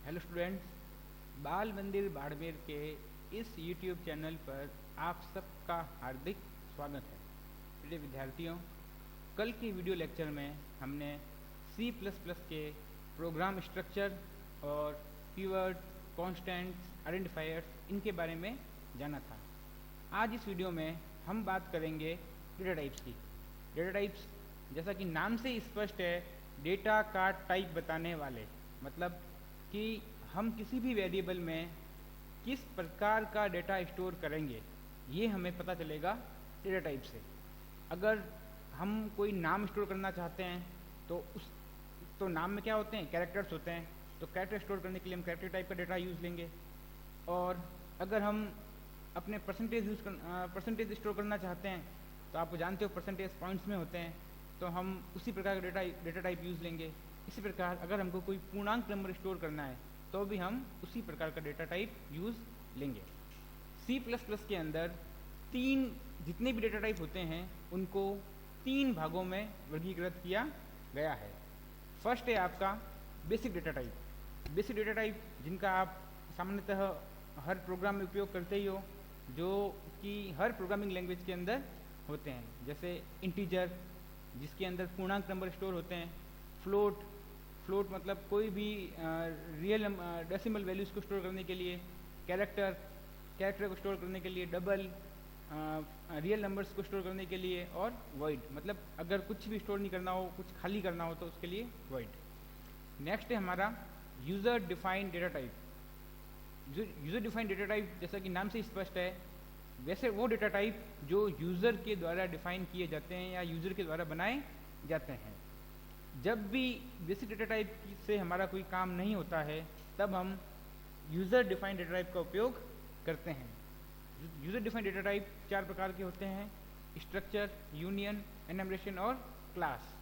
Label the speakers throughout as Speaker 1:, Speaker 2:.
Speaker 1: Hello students, बाल मंदिर बाड़मेर के इस यूट्यूब चैनल पर आप सबका हार्दिक स्वागत है। प्रिय विद्यार्थियों, कल के वीडियो लेक्चर में हमने C++ के प्रोग्राम स्ट्रक्चर और कीवर्ड, कॉन्स्टेंट्स, आइडेंटिफायर्स इनके बारे में जाना था। आज इस वीडियो में हम बात करेंगे डेटा टाइप्स की। डेटा टाइप्स जैसा कि नाम से स्पष्ट है, डेटा का टाइप बताने वाले, मतलब कि हम किसी भी वेरिएबल में किस प्रकार का डेटा स्टोर करेंगे ये हमें पता चलेगा डेटा टाइप से। अगर हम कोई नाम स्टोर करना चाहते हैं तो नाम में क्या होते हैं, कैरेक्टर्स होते हैं। तो कैरेक्टर स्टोर करने के लिए हम कैरेक्टर टाइप का डेटा यूज़ लेंगे। और अगर हम अपने परसेंटेज स्टोर करना चाहते हैं तो आप जानते हो परसेंटेज पॉइंट्स में होते हैं, तो हम उसी प्रकार का डेटा टाइप यूज़ लेंगे। इसी प्रकार अगर हमको कोई पूर्णांक नंबर स्टोर करना है तो भी हम उसी प्रकार का डेटा टाइप यूज़ लेंगे। C++ के अंदर जितने भी डेटा टाइप होते हैं उनको 3 भागों में वर्गीकृत किया गया है। फर्स्ट है आपका basic data type. Basic data type जिनका आप सामान्यतः हर प्रोग्राम में उपयोग करते ही हो, जो कि हर प्रोग्रामिंग लैंग्वेज के अंदर होते हैं, जैसे इंटीजर जिसके अंदर पूर्णांक नंबर स्टोर होते हैं, फ्लोट मतलब कोई भी रियल डेसिमल वैल्यूज़ को स्टोर करने के लिए, कैरेक्टर को स्टोर करने के लिए, डबल रियल नंबर्स को स्टोर करने के लिए, और वॉइड मतलब अगर कुछ भी स्टोर नहीं करना हो, कुछ खाली करना हो तो उसके लिए वॉइड। नेक्स्ट है हमारा user defined data type. User defined data type जैसा कि नाम से स्पष्ट है, वैसे वो डेटा टाइप जो यूज़र के द्वारा डिफाइन किए जाते हैं या यूज़र के द्वारा बनाए जाते हैं। जब भी बेसिक डेटा टाइप से हमारा कोई काम नहीं होता है तब हम यूज़र डिफाइंड डेटा टाइप का उपयोग करते हैं। यूज़र डिफाइंड डेटा टाइप 4 प्रकार के होते हैं: स्ट्रक्चर, यूनियन, एनमरेशन और क्लास।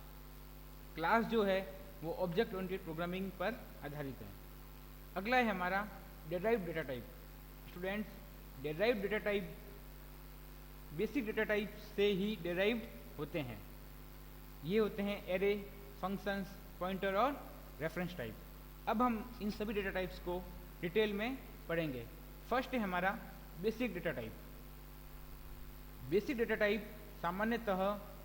Speaker 1: क्लास जो है वो ऑब्जेक्ट ओरिएंटेड प्रोग्रामिंग पर आधारित है। अगला है हमारा derived data type. Students, derived data type basic data type से ही डेराइव्ड होते हैं। ये होते हैं एरे, फंक्शंस, पॉइंटर और रेफरेंस टाइप। अब हम इन सभी डेटा टाइप्स को डिटेल में पढ़ेंगे। फर्स्ट है हमारा basic data type. Basic data type सामान्यतः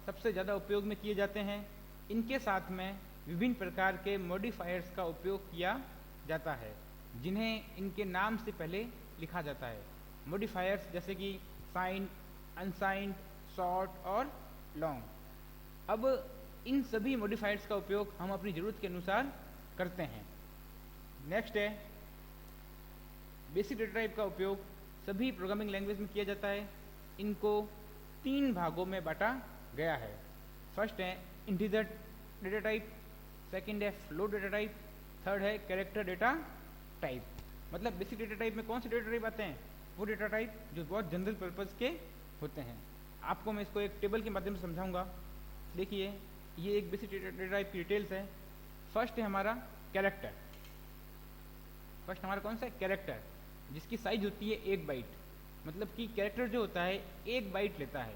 Speaker 1: सबसे ज़्यादा उपयोग में किए जाते हैं। इनके साथ में विभिन्न प्रकार के मॉडिफायर्स का उपयोग किया जाता है जिन्हें इनके नाम से पहले लिखा जाता है। मॉडिफायर्स जैसे कि साइंड, अनसाइंड, शॉर्ट और लॉन्ग। अब इन सभी मॉडिफायर्स का उपयोग हम अपनी ज़रूरत के अनुसार करते हैं। नेक्स्ट है बेसिक डेटा टाइप का उपयोग सभी प्रोग्रामिंग लैंग्वेज में किया जाता है। इनको 3 भागों में बांटा गया है। फर्स्ट है इंटीजर डेटा टाइप, सेकंड है फ्लोट डेटा टाइप, थर्ड है कैरेक्टर डेटा टाइप। मतलब बेसिक डेटा टाइप में कौन से डेटा टाइप आते हैं? वो डेटा टाइप जो बहुत जनरल पर्पज़ के होते हैं। आपको मैं इसको एक टेबल के माध्यम से समझाऊंगा। देखिए, ये एक बेसिक डेटा टाइप की डिटेल्स है। फर्स्ट है हमारा कैरेक्टर। फर्स्ट हमारा कौन सा है? कैरेक्टर, जिसकी साइज होती है 1 बाइट। मतलब कि कैरेक्टर जो होता है 1 बाइट लेता है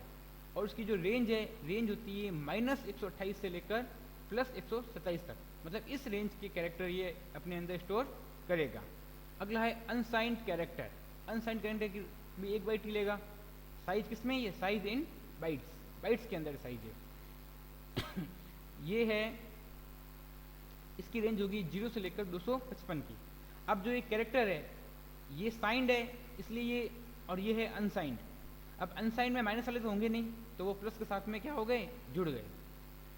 Speaker 1: और उसकी जो रेंज होती है -128 से लेकर +127 तक। मतलब इस रेंज के कैरेक्टर ये अपने अंदर स्टोर करेगा। अगला है अनसाइंड कैरेक्टर। अनसाइंड कैरेक्टर की भी 1 बाइट ही लेगा। साइज किसमें? ये साइज इन बाइट्स के अंदर साइज है। ये है, इसकी रेंज होगी 0 से लेकर 255 की। अब जो ये कैरेक्टर है ये साइंड है, इसलिए ये, और ये है अनसाइंड। अब अनसाइंड में माइनस वाले तो होंगे नहीं, तो वो प्लस के साथ में क्या हो गए? जुड़ गए।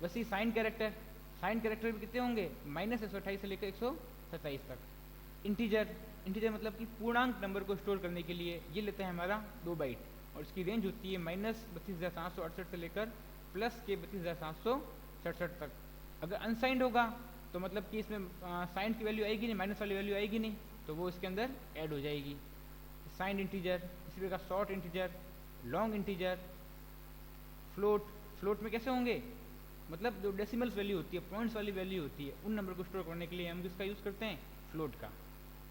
Speaker 1: वैसे ही साइंड कैरेक्टर भी कितने होंगे? -128 से लेकर 127 तक। इंटीजर मतलब कि पूर्णांक नंबर को स्टोर करने के लिए ये लेता है हमारा 2 बाइट और इसकी रेंज होती है -32,768 से लेकर प्लस के 32,767 तक। अगर अनसाइंड होगा तो मतलब कि इसमें साइंड की वैल्यू आएगी नहीं, माइनस वाली वैल्यू आएगी नहीं, तो वो इसके अंदर ऐड हो जाएगी। साइंड इंटीजर, इसी प्रकार short integer, long integer, float में कैसे होंगे? मतलब जो डेसिमल्स वैल्यू होती है, पॉइंट्स वाली वैल्यू होती है, उन नंबर को स्टोर करने के लिए हम किसका यूज़ करते हैं? फ्लोट का।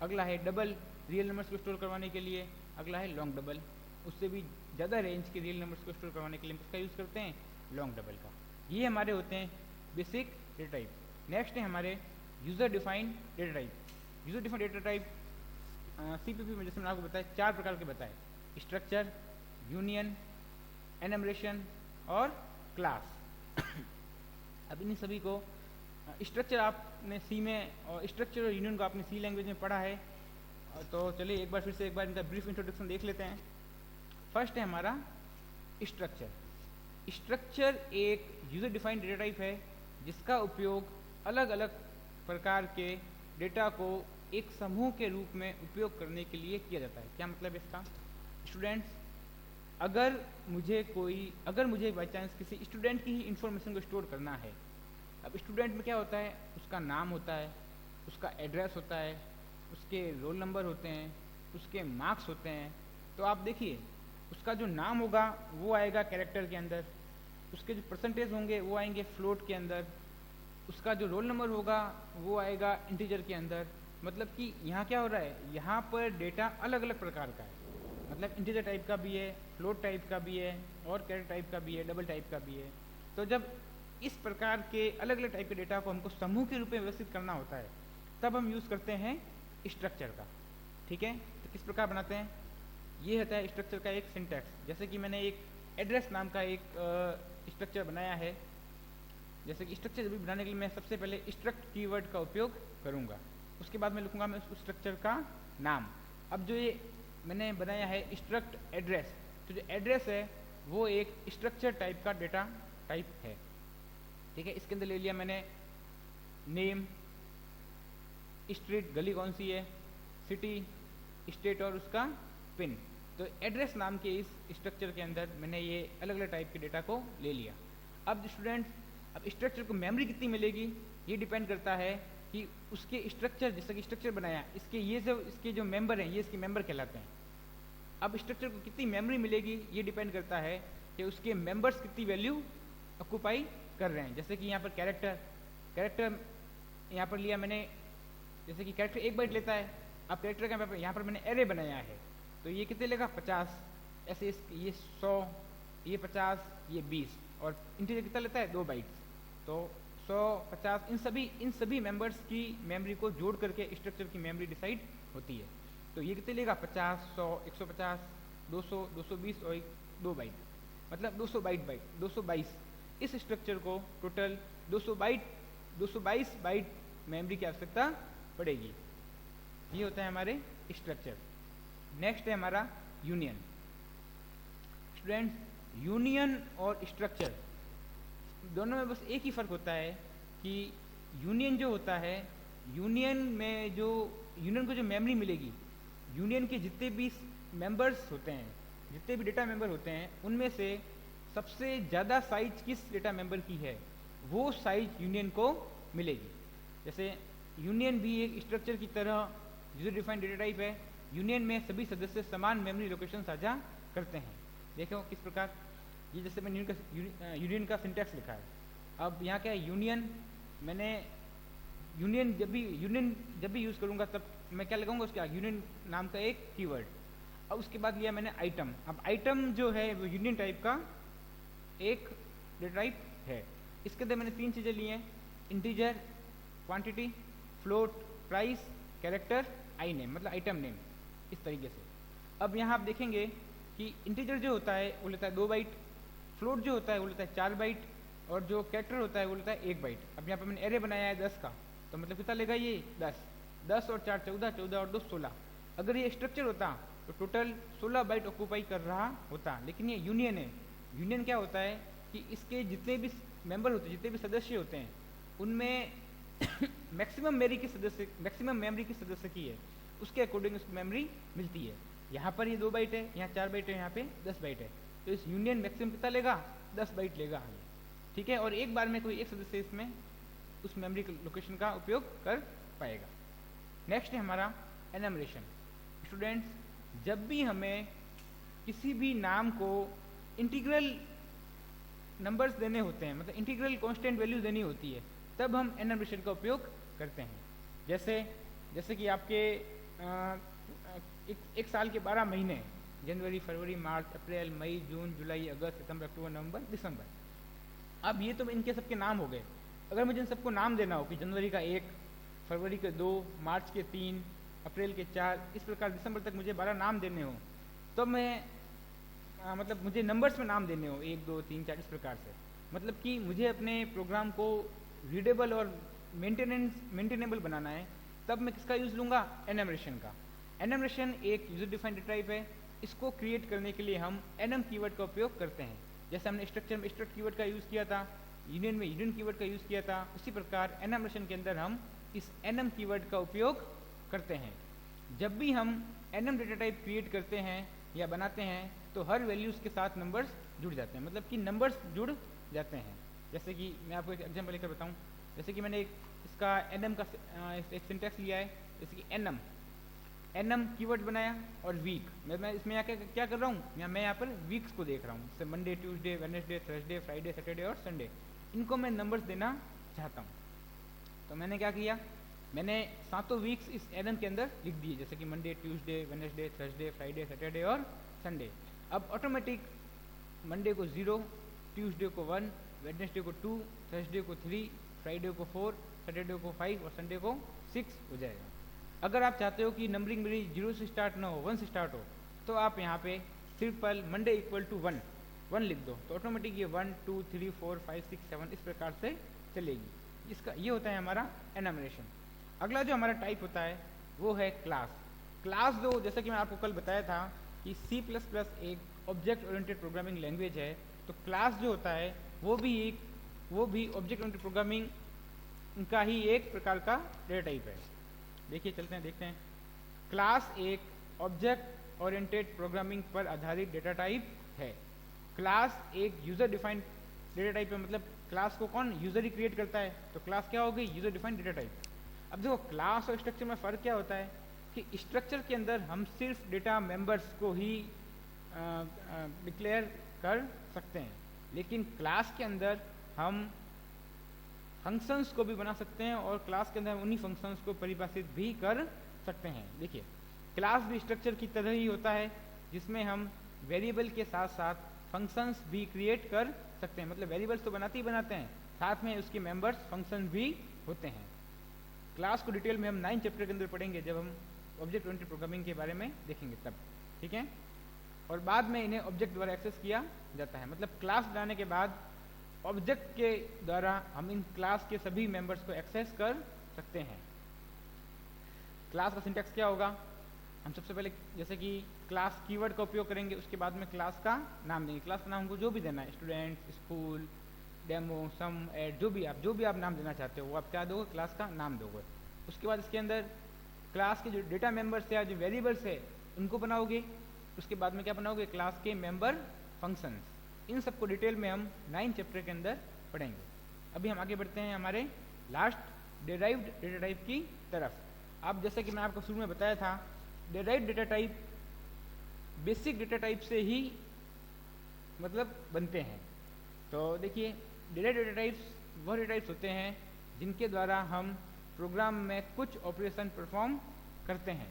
Speaker 1: अगला है डबल, रियल नंबर्स को स्टोर करवाने के लिए। अगला है लॉन्ग डबल, उससे भी ज़्यादा रेंज के रियल नंबर्स को स्टोर करवाने के लिए हम किसका यूज़ करते हैं? लॉन्ग डबल का। ये हमारे होते हैं बेसिक डेटा टाइप। नेक्स्ट है हमारे user defined data type. User defined data type CPP में जैसे मैंने आपको बताया 4 प्रकार के बताए, स्ट्रक्चर, यूनियन, एनमरेशन और क्लास। अब इन सभी को स्ट्रक्चर आपने सी में और स्ट्रक्चर और यूनियन को आपने सी लैंग्वेज में पढ़ा है, तो चलिए एक बार फिर से एक बार इनका ब्रीफ इंट्रोडक्शन देख लेते हैं। फर्स्ट है हमारा स्ट्रक्चर। स्ट्रक्चर एक यूजर डिफाइंड डेटा टाइप है जिसका उपयोग अलग अलग प्रकार के डेटा को एक समूह के रूप में उपयोग करने के लिए किया जाता है। क्या मतलब है इसका? स्टूडेंट्स, अगर मुझे बाई चांस किसी स्टूडेंट की ही इंफॉर्मेशन को स्टोर करना है, अब स्टूडेंट में क्या होता है, उसका नाम होता है, उसका एड्रेस होता है, उसके रोल नंबर होते हैं, उसके मार्क्स होते हैं। तो आप देखिए उसका जो नाम होगा वो आएगा कैरेक्टर के अंदर, उसके जो परसेंटेज होंगे वो आएंगे फ्लोट के अंदर, उसका जो रोल नंबर होगा वो आएगा इंटीजर के अंदर। मतलब कि यहाँ क्या हो रहा है, यहाँ पर डेटा अलग अलग प्रकार का है, मतलब इंटीजर टाइप का भी है, फ्लोट टाइप का भी है और कैरेक्टर टाइप का भी है, डबल टाइप का भी है। तो जब इस प्रकार के अलग अलग टाइप के डेटा को हमको समूह के रूप में व्यवस्थित करना होता है तब हम यूज़ करते हैं स्ट्रक्चर का। ठीक है, तो किस प्रकार बनाते हैं, ये होता है स्ट्रक्चर का एक सिंटैक्स। जैसे कि मैंने एक एड्रेस नाम का एक स्ट्रक्चर बनाया है। जैसे कि स्ट्रक्चर भी बनाने के लिए मैं सबसे पहले स्ट्रक्ट कीवर्ड का उपयोग करूँगा, उसके बाद मैं लिखूँगा मैं उस स्ट्रक्चर का नाम। अब जो ये मैंने बनाया है स्ट्रक्ट एड्रेस, तो जो एड्रेस है वो एक स्ट्रक्चर टाइप का डेटा टाइप है। ठीक है, इसके अंदर ले लिया मैंने नेम, स्ट्रीट गली कौन सी है, सिटी, स्टेट और उसका पिन। तो एड्रेस नाम के इस स्ट्रक्चर के अंदर मैंने ये अलग अलग टाइप के डेटा को ले लिया। अब स्टूडेंट्स, अब स्ट्रक्चर को मेमोरी कितनी मिलेगी ये डिपेंड करता है कि उसके स्ट्रक्चर, जैसा कि स्ट्रक्चर बनाया इसके जो मेंबर हैं ये इसके मेंबर कहलाते हैं। अब स्ट्रक्चर को कितनी मेमोरी मिलेगी ये डिपेंड करता है कि उसके मेंबर्स कितनी वैल्यू ऑक्यूपाई कर रहे हैं। जैसे कि यहाँ पर कैरेक्टर यहाँ पर लिया मैंने, जैसे कि कैरेक्टर 1 बाइट लेता है। अब कैरेक्टर का यहाँ पर मैंने एरे बनाया है, तो ये कितने लेगा 50, ऐसे ये 100, ये 50, ये 20 और इंटीजर कितना लेता है 2 बाइट्स। तो 100, 50 इन सभी मेंबर्स की मेमोरी को जोड़ करके स्ट्रक्चर की मेमोरी डिसाइड होती है। तो ये कितने लेगा 50, 100, 150, 200, 220 और 2 बाइट, मतलब 222 इस स्ट्रक्चर को टोटल 222 बाइट मेमोरी की आवश्यकता पड़ेगी। ये होता है हमारे स्ट्रक्चर। नेक्स्ट है हमारा यूनियन। स्टूडेंट्स, यूनियन और स्ट्रक्चर दोनों में बस एक ही फर्क होता है कि यूनियन जो होता है, यूनियन को जो मेमोरी मिलेगी, यूनियन के जितने भी मेंबर्स होते हैं, जितने भी डेटा मेंबर होते हैं, उनमें से सबसे ज़्यादा साइज किस डेटा मेंबर की है वो साइज यूनियन को मिलेगी। जैसे यूनियन भी एक स्ट्रक्चर की तरह यूजर डिफाइंड डेटा टाइप है। यूनियन में सभी सदस्य समान मेमोरी लोकेशन साझा करते हैं। देखो किस प्रकार, ये जैसे मैंने यूनियन का सिंटैक्स लिखा है। अब यहाँ क्या है, मैंने यूनियन जब भी यूज़ करूँगा तब मैं क्या लगाऊंगा उसके आगे यूनियन नाम का एक कीवर्ड। अब उसके बाद लिया मैंने आइटम। अब आइटम जो है वो यूनियन टाइप का एक डेटा टाइप है। इसके अंदर मैंने 3 चीज़ें ली हैं, integer, quantity, float, price, character, I name, मतलब आइटम नेम, इस तरीके से। अब यहाँ आप देखेंगे कि इंटीजर जो होता है वो लेता है 2 बाइट, फ्लोट जो होता है वो लेता है 4 बाइट और जो कैरेक्टर होता है वो लेता है 1 बाइट। अब यहाँ पर मैंने एरे बनाया है 10 का, तो मतलब कितना लेगा ये 10 और 4 14, 14 और 2 16। अगर ये स्ट्रक्चर होता तो टोटल 16 बाइट ऑक्यूपाई कर रहा होता, लेकिन ये यूनियन है। यूनियन क्या होता है कि इसके जितने भी मेंबर होते हैं, जितने भी सदस्य होते हैं, उनमें मैक्सिमम मेमोरी की सदस्य की है, उसके अकॉर्डिंग उसको मेमोरी मिलती है। यहाँ पर ये 2 बाइट है, यहाँ 4 बाइट है, यहाँ पे 10 बाइट है, तो इस यूनियन मैक्सिमम कितना लेगा 10 बाइट लेगा। ठीक है, और एक बार में कोई एक सदस्य इसमें उस मेमोरी लोकेशन का उपयोग कर पाएगा। नेक्स्ट है हमारा एनमरेशन। स्टूडेंट्स, जब भी हमें किसी भी नाम को इंटीग्रल नंबर्स देने होते हैं, मतलब इंटीग्रल कांस्टेंट वैल्यू देनी होती है, तब हम एनमरेशन का उपयोग करते हैं। जैसे कि आपके एक साल के 12 महीने, जनवरी, फरवरी, मार्च, अप्रैल, मई, जून, जुलाई, अगस्त, सितंबर, अक्टूबर, नवंबर, दिसंबर। अब ये तो इनके सबके नाम हो गए। अगर मुझे इन सबको नाम देना हो कि जनवरी का 1, फरवरी के 2, मार्च के 3, अप्रैल के 4, इस प्रकार दिसंबर तक मुझे 12 नाम देने हो, तो मैं मतलब मुझे नंबर्स में नाम देने हो 1, 2, 3, 4 इस प्रकार से, मतलब कि मुझे अपने प्रोग्राम को रीडेबल और मेंटेनेबल बनाना है, तब मैं किसका यूज़ लूँगा? एनमरेशन का। एनमरेशन एक यूजर डिफाइंड टाइप है। इसको क्रिएट करने के लिए हम एनम कीवर्ड का उपयोग करते हैं। जैसे हमने स्ट्रक्चर में स्ट्रक्ट कीवर्ड का यूज़ किया था, यूनियन में यूनियन कीवर्ड का यूज़ किया था, उसी प्रकार एनमरेशन के अंदर हम इस एनम कीवर्ड का उपयोग करते हैं। जब भी हम एनम डेटा टाइप क्रिएट करते हैं या बनाते हैं तो हर वैल्यूज़ के साथ नंबर्स जुड़ जाते हैं, मतलब कि नंबर्स जुड़ जाते हैं। जैसे कि मैं आपको एक एग्जाम्पल लेकर बताऊं, जैसे कि मैंने इसका एनम का एक सिंटैक्स लिया है, जैसे कि एनम कीवर्ड बनाया और वीक, मैं इसमें यहाँ क्या कर रहा हूँ, मैं यहाँ पर वीक्स को देख रहा हूँ, जैसे Monday, Tuesday, Wednesday, Thursday, Friday, Saturday और संडे, इनको मैं नंबर्स देना चाहता हूँ। तो मैंने क्या किया, मैंने सातों वीक्स इस एनम के अंदर लिख दिए, जैसे कि Monday, Tuesday, Wednesday, Thursday, Friday, Saturday और संडे। अब ऑटोमेटिक मंडे को 0, ट्यूसडे को 1, वेडनेसडे को 2, थर्सडे को 3, फ्राइडे को 4, सैटरडे को 5 और संडे को 6 हो जाएगा। अगर आप चाहते हो कि नंबरिंग मेरी 0 से स्टार्ट ना हो, 1 से स्टार्ट हो, तो आप यहाँ पे सिंपल मंडे इक्वल टू 1 लिख दो, तो ऑटोमेटिक ये 1, 2, 3, 4, 5, 6, 7 इस प्रकार से चलेगी। इसका ये होता है हमारा एनमरेशन। अगला जो हमारा टाइप होता है वो है क्लास। क्लास जो, जैसा कि मैं आपको कल बताया था कि C++ एक ऑब्जेक्ट ओरिएंटेड प्रोग्रामिंग लैंग्वेज है, तो क्लास जो होता है वो भी ऑब्जेक्ट ओरिएंटेड प्रोग्रामिंग का ही एक प्रकार का डेटा टाइप है। देखिए चलते हैं, देखते हैं। क्लास एक ऑब्जेक्ट ओरिएंटेड प्रोग्रामिंग पर आधारित डेटा टाइप है। क्लास एक यूजर डिफाइंड डेटा टाइप है, मतलब क्लास को कौन, यूजर ही क्रिएट करता है, तो क्लास क्या हो गई, यूजर डिफाइंड डेटा टाइप। अब देखो क्लास और स्ट्रक्चर में फ़र्क क्या होता है कि स्ट्रक्चर के अंदर हम सिर्फ डेटा मेंबर्स को ही डिक्लेयर कर सकते हैं, लेकिन क्लास के अंदर हम फंक्शंस को भी बना सकते हैं और क्लास के अंदर हम उन्हीं फंक्शंस को परिभाषित भी कर सकते हैं। देखिए क्लास भी स्ट्रक्चर की तरह ही होता है, जिसमें हम वेरिएबल के साथ साथ फंक्शंस भी क्रिएट कर सकते हैं, मतलब वेरिएबल्स तो बनाते ही बनाते हैं, साथ में उसके मेंबर्स फंक्शन भी होते हैं। क्लास को डिटेल में हम 9 चैप्टर के अंदर पढ़ेंगे, जब हम ऑब्जेक्ट ओरिएंटेड प्रोग्रामिंग के बारे में देखेंगे तब, ठीक है। और बाद में इन्हें ऑब्जेक्ट द्वारा एक्सेस किया जाता है, मतलब क्लास बनाने के बाद ऑब्जेक्ट के द्वारा हम इन क्लास के सभी मेंबर्स को एक्सेस कर सकते हैं। क्लास का सिंटैक्स क्या होगा, हम सबसे पहले जैसे कि क्लास कीवर्ड का उपयोग करेंगे, उसके बाद में क्लास का नाम देंगे। क्लास का नाम हमको जो भी देना है, स्टूडेंट, स्कूल, डेमो, सम, एड, जो भी आप नाम देना चाहते हो वो आप क्या दोगे, क्लास का नाम दोगे। उसके बाद इसके अंदर क्लास के जो डेटा मेंबर्स है, जो वेरिएबल्स है, उनको बनाओगे। उसके बाद में क्या बनाओगे, क्लास के मेंबर फंक्शंस। इन सबको डिटेल में हम 9 चैप्टर के अंदर पढ़ेंगे। अभी हम आगे बढ़ते हैं हमारे लास्ट डिराइव्ड डेटा टाइप की तरफ। अब जैसे कि मैं आपको शुरू में बताया था, derived data type basic data type से ही मतलब बनते हैं। तो देखिए डिराइव्ड डेटा टाइप्स वो डेटा टाइप्स होते हैं जिनके द्वारा हम प्रोग्राम में कुछ ऑपरेशन परफॉर्म करते हैं।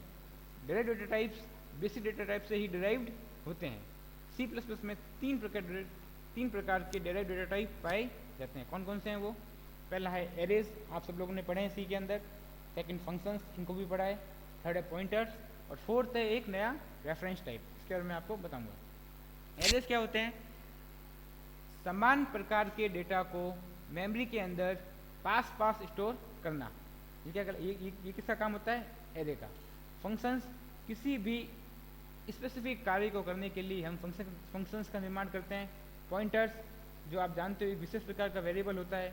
Speaker 1: Derived data types basic data type से ही डिराइव्ड होते हैं। C++ में तीन प्रकार के डिराइव्ड डेटा टाइप पाए जाते हैं। कौन कौन से हैं वो, पहला है एरेज, आप सब लोगों ने पढ़े हैं सी के अंदर। सेकंड फंक्शंस, इनको भी पढ़ा है। थर्ड है पॉइंटर्स और फोर्थ है एक नया रेफरेंस टाइप, इसके बारे में आपको बताऊंगा। एरेज क्या होते हैं, समान प्रकार के डेटा को मेमोरी के अंदर पास स्टोर करना। ये क्या ये किसका काम होता है, एरे का। फंक्शंस, किसी भी स्पेसिफिक कार्य को करने के लिए हम फंक्शंस का निर्माण करते हैं। पॉइंटर्स, जो आप जानते हो एक विशेष प्रकार का वेरिएबल होता है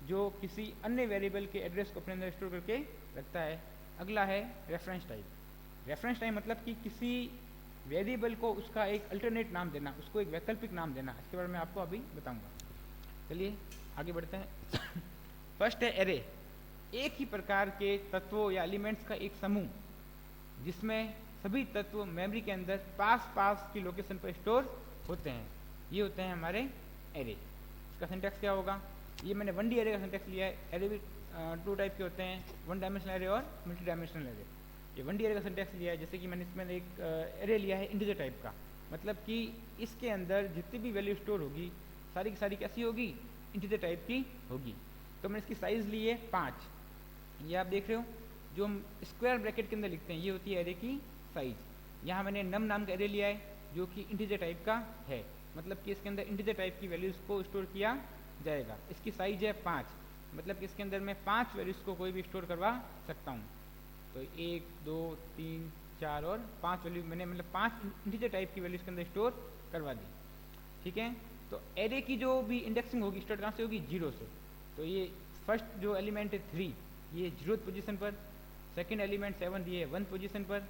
Speaker 1: जो किसी अन्य वेरिएबल के एड्रेस को अपने अंदर स्टोर करके रखता है। अगला है रेफरेंस टाइप। रेफरेंस टाइप मतलब कि किसी वेरिएबल को उसका एक अल्टरनेट नाम देना, उसको एक वैकल्पिक नाम देना। इसके बारे में आपको अभी बताऊंगा। चलिए आगे बढ़ते हैं। फर्स्ट है एरे, एक ही प्रकार के तत्वों या एलिमेंट्स का एक समूह जिसमें सभी तत्व मेमोरी के अंदर पास की लोकेशन पर स्टोर होते हैं, ये होते हैं हमारे एरे। इसका सिंटैक्स क्या होगा, ये मैंने 1D एरे का सिंटैक्स लिया है। एरे भी 2 टाइप के होते हैं, 1 डायमेंशनल एरे और मल्टी डायमेंशनल एरे। ये 1D एरे का सिंटैक्स लिया है, जैसे कि मैंने इसमें एक एरे लिया है इंटीजर टाइप का, मतलब कि इसके अंदर जितनी भी वैल्यू स्टोर होगी सारी की सारी कैसी होगी, इंटीजर टाइप की होगी। तो मैंने इसकी साइज ली है 5। ये आप देख रहे हो, जो हम स्क्वायर ब्रैकेट के अंदर लिखते हैं ये होती है एरे की साइज। यहाँ मैंने नम नाम का एरे लिया है जो कि इंटीजर टाइप का है, मतलब कि इसके अंदर इंटीजर टाइप की वैल्यूज़ को स्टोर किया जाएगा। इसकी साइज है 5, मतलब कि इसके अंदर मैं 5 वैल्यूज़ को कोई भी स्टोर करवा सकता हूँ। तो 1 2 3 4 और 5 वैल्यू मैंने मतलब 5 इंटीजर टाइप की वैल्यूज़ के अंदर स्टोर करवा दी। ठीक है, तो एरे की जो भी इंडेक्सिंग होगी स्टार्ट कहाँ से होगी, 0 से। तो ये फर्स्ट जो एलिमेंट है 3 ये 0th पोजीशन पर, सेकंड एलिमेंट 7 ये 1 पोजीशन पर,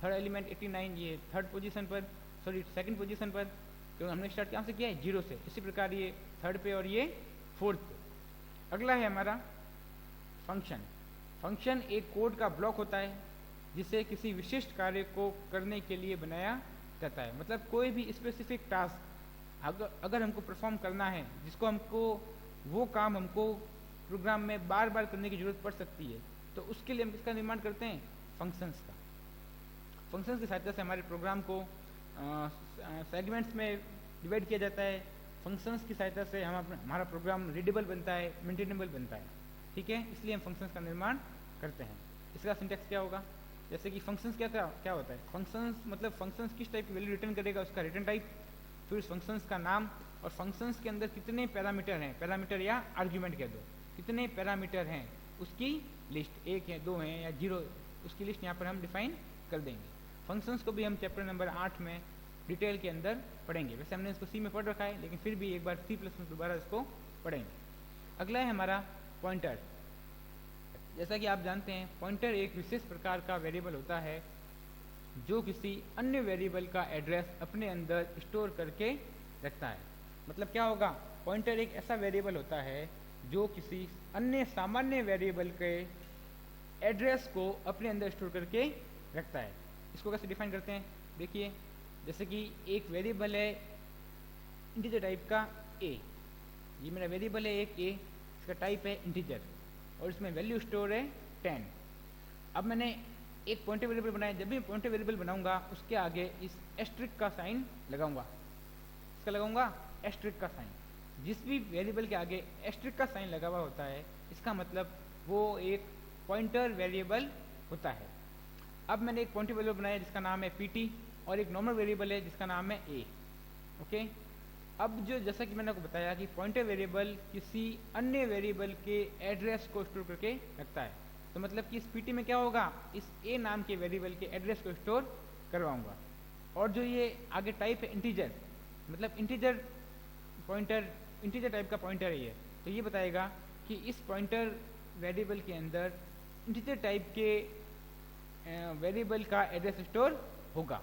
Speaker 1: थर्ड एलिमेंट 89 ये थर्ड पोजीशन पर, सॉरी सेकंड पोजीशन पर, क्योंकि हमने स्टार्ट कहाँ से किया है, 0 से। इसी प्रकार ये थर्ड पे और ये फोर्थ पे। अगला है हमारा फंक्शन। फंक्शन एक कोड का ब्लॉक होता है जिसे किसी विशिष्ट कार्य को करने के लिए बनाया जाता है। मतलब कोई भी स्पेसिफिक टास्क अगर हमको परफॉर्म करना है, जिसको हमको वो काम हमको प्रोग्राम में बार बार करने की जरूरत पड़ सकती है, तो उसके लिए हम किसका निर्माण करते हैं, फंक्शंस का। फंक्शंस की सहायता से हमारे प्रोग्राम को सेगमेंट्स में डिवाइड किया जाता है। फंक्शंस की सहायता से हमारा प्रोग्राम रीडेबल बनता है, मेंटेनेबल बनता है। ठीक है, इसलिए हम फंक्शंस का निर्माण करते हैं। इसका सिंटैक्स क्या होगा, जैसे कि फंक्शंस क्या होता है, फंक्शंस मतलब फंक्शंस किस टाइप की वैल्यू रिटर्न करेगा, उसका रिटर्न टाइप, फिर उस फंक्शंस का नाम, और फंक्शंस के अंदर कितने पैरामीटर हैं, पैरामीटर या आर्ग्यूमेंट कह दो, कितने पैरामीटर हैं उसकी लिस्ट, 1 है 2 है या 0, उसकी लिस्ट यहाँ पर हम डिफाइन कर देंगे। फंक्शंस को भी हम चैप्टर नंबर 8 में डिटेल के अंदर पढ़ेंगे। वैसे हमने इसको सी में पढ़ रखा है, लेकिन फिर भी एक बार C+ में दोबारा इसको पढ़ेंगे। अगला है हमारा पॉइंटर। जैसा कि आप जानते हैं, पॉइंटर एक विशेष प्रकार का वेरिएबल होता है जो किसी अन्य वेरिएबल का एड्रेस अपने अंदर स्टोर करके रखता है। मतलब क्या होगा, पॉइंटर एक ऐसा वेरिएबल होता है जो किसी अन्य सामान्य वेरिएबल के एड्रेस को अपने अंदर स्टोर करके रखता है। इसको कैसे डिफाइन करते हैं, देखिए, जैसे कि एक वेरिएबल है इंटीजर टाइप का a, ये मेरा वेरिएबल है एक a, इसका टाइप है इंटीजर और इसमें वैल्यू स्टोर है 10। अब मैंने एक पॉइंटर वेरिएबल बनाया, जब भी पॉइंटर वेरिएबल बनाऊंगा उसके आगे इस एस्ट्रिक का साइन लगाऊंगा, इसका लगाऊंगा एस्ट्रिक का साइन। जिस भी वेरिएबल के आगे एस्ट्रिक का साइन लगा हुआ होता है, इसका मतलब वो एक पॉइंटर वेरिएबल होता है। अब मैंने एक पॉइंटर वेरिएबल बनाया जिसका नाम है pt और एक नॉर्मल वेरिएबल है जिसका नाम है a। ओके, अब जो जैसा कि मैंने आपको बताया कि पॉइंटर वेरिएबल किसी अन्य वेरिएबल के एड्रेस को स्टोर करके रखता है, तो मतलब कि इस pt में क्या होगा, इस a नाम के वेरिएबल के एड्रेस को स्टोर करवाऊंगा। और जो ये आगे टाइप है इंटीजर, मतलब इंटीजर पॉइंटर, इंटीजर टाइप का पॉइंटर है ये, तो ये बताएगा कि इस पॉइंटर वेरिएबल के अंदर इंटीजर टाइप के वेरिएबल का एड्रेस स्टोर होगा।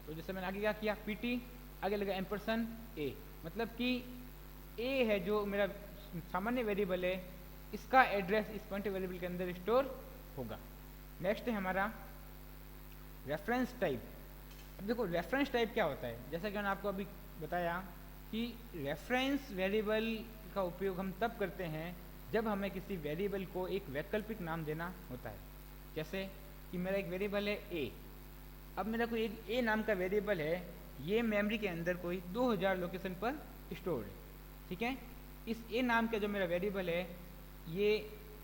Speaker 1: तो जैसे मैंने आगे क्या किया, pt आगे लगा %a, मतलब कि a है जो मेरा सामान्य वेरिएबल है, इसका एड्रेस इस पॉइंटर वेरिएबल के अंदर स्टोर होगा। नेक्स्ट है हमारा रेफरेंस टाइप। अब देखो रेफरेंस टाइप क्या होता है, जैसा कि मैंने आपको अभी बताया कि रेफरेंस वेरिएबल का उपयोग हम तब करते हैं जब हमें किसी वेरिएबल को एक वैकल्पिक नाम देना होता है। जैसे कि मेरा एक वेरिएबल है a, अब मेरा कोई एक a नाम का वेरिएबल है, ये मेमोरी के अंदर कोई 2000 लोकेशन पर स्टोर है। ठीक है, इस a नाम का जो मेरा वेरिएबल है ये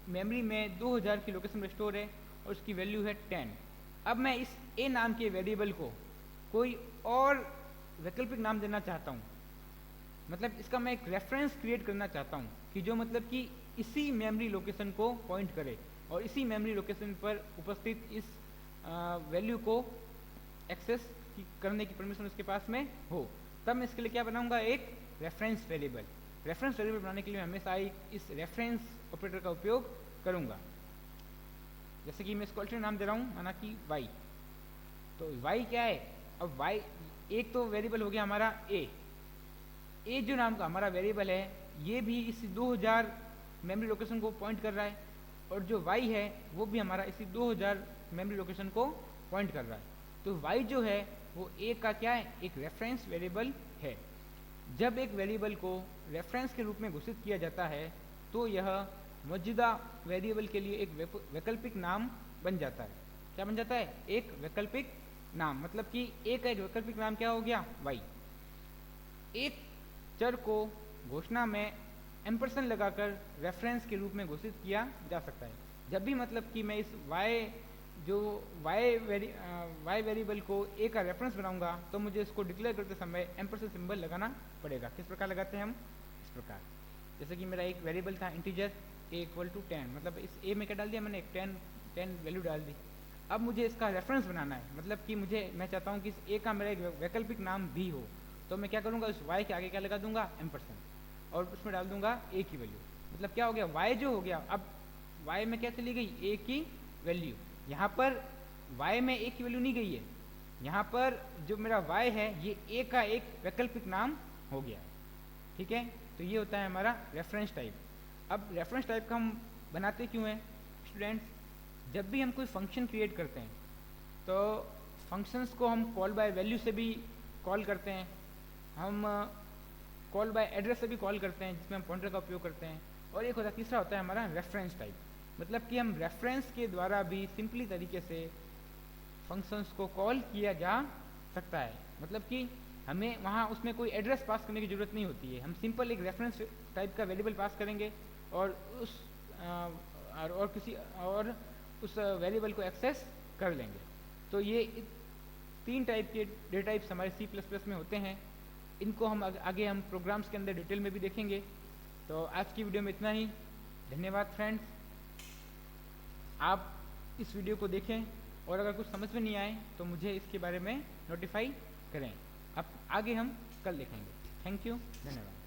Speaker 1: मेमोरी में 2000 की लोकेशन पर स्टोर है और उसकी वैल्यू है 10। अब मैं इस a नाम के वेरिएबल को कोई और वैकल्पिक नाम देना चाहता हूँ, मतलब इसका मैं एक रेफरेंस क्रिएट करना चाहता हूँ कि जो मतलब कि इसी मेमोरी लोकेशन को पॉइंट करे और इसी मेमोरी लोकेशन पर उपस्थित इस वैल्यू को एक्सेस करने की परमिशन उसके पास में हो, तब मैं इसके लिए क्या बनाऊंगा, एक रेफरेंस वेरिएबल। रेफरेंस वेरिएबल बनाने के लिए हमेशा इस रेफरेंस ऑपरेटर का उपयोग करूंगा। जैसे कि मैं इसको अल्टरनेट नाम दे रहा हूँ, माना कि y, तो y क्या है, अब y एक तो वेरिएबल हो गया हमारा a जो नाम का हमारा वेरिएबल है, ये भी इसी 2000 मेमोरी लोकेशन को पॉइंट कर रहा है और जो y है वो भी हमारा इसी 2000 मेमोरी लोकेशन को पॉइंट कर रहा है। तो y जो है वो a का क्या है, एक रेफरेंस वेरिएबल है। जब एक वेरिएबल को रेफरेंस के रूप में घोषित किया जाता है तो यह मौजूदा वेरिएबल के लिए एक वैकल्पिक नाम बन जाता है। क्या बन जाता है, एक वैकल्पिक नाम, मतलब कि a का एक वैकल्पिक नाम क्या हो गया, y। एक चर को घोषणा में एम्परसेंड लगाकर रेफरेंस के रूप में घोषित किया जा सकता है। जब भी मतलब कि मैं इस y वेरिएबल को a का रेफरेंस बनाऊंगा तो मुझे इसको डिक्लेयर करते समय एम्परसेंड सिंबल लगाना पड़ेगा। किस प्रकार लगाते हैं हम? इस प्रकार, जैसे कि मेरा एक वेरिएबल था इंटीजर a इक्वल टू 10, मतलब इस a में क्या डाल दिया मैंने, एक 10 वैल्यू डाल दी। अब मुझे इसका रेफरेंस बनाना है, मतलब कि मैं चाहता हूँ कि इस a का मेरा एक वैकल्पिक नाम भी हो, तो मैं क्या करूँगा, उस y के आगे क्या लगा दूंगा, एम्परसेंड, और उसमें डाल दूंगा a की वैल्यू। मतलब क्या हो गया, y जो हो गया, अब y में क्या चली गई, a की वैल्यू। यहाँ पर y में a की वैल्यू नहीं गई है, यहाँ पर जो मेरा y है ये a का एक वैकल्पिक नाम हो गया है। ठीक है, तो ये होता है हमारा रेफरेंस टाइप। अब रेफरेंस टाइप का हम बनाते क्यों हैं स्टूडेंट्स? जब भी हम कोई फंक्शन क्रिएट करते हैं तो फंक्शंस को हम कॉल बाय वैल्यू से भी कॉल करते हैं, हम कॉल बाय एड्रेस से भी कॉल करते हैं, जिसमें हम पॉइंटर का उपयोग करते हैं, और एक तीसरा होता है हमारा रेफरेंस टाइप, मतलब कि हम रेफरेंस के द्वारा भी सिंपली तरीके से फंक्शंस को कॉल किया जा सकता है। मतलब कि हमें वहाँ उसमें कोई एड्रेस पास करने की ज़रूरत नहीं होती है, हम सिंपल एक रेफरेंस टाइप का वेरिएबल पास करेंगे और उस वेरिएबल को एक्सेस कर लेंगे। तो ये 3 टाइप के डेटा टाइप्स हमारे C++ में होते हैं। इनको हम आगे हम प्रोग्राम्स के अंदर डिटेल में भी देखेंगे। तो आज की वीडियो में इतना ही। धन्यवाद फ्रेंड्स, आप इस वीडियो को देखें और अगर कुछ समझ में नहीं आए तो मुझे इसके बारे में नोटिफाई करें। अब आगे हम कल देखेंगे। थैंक यू, धन्यवाद।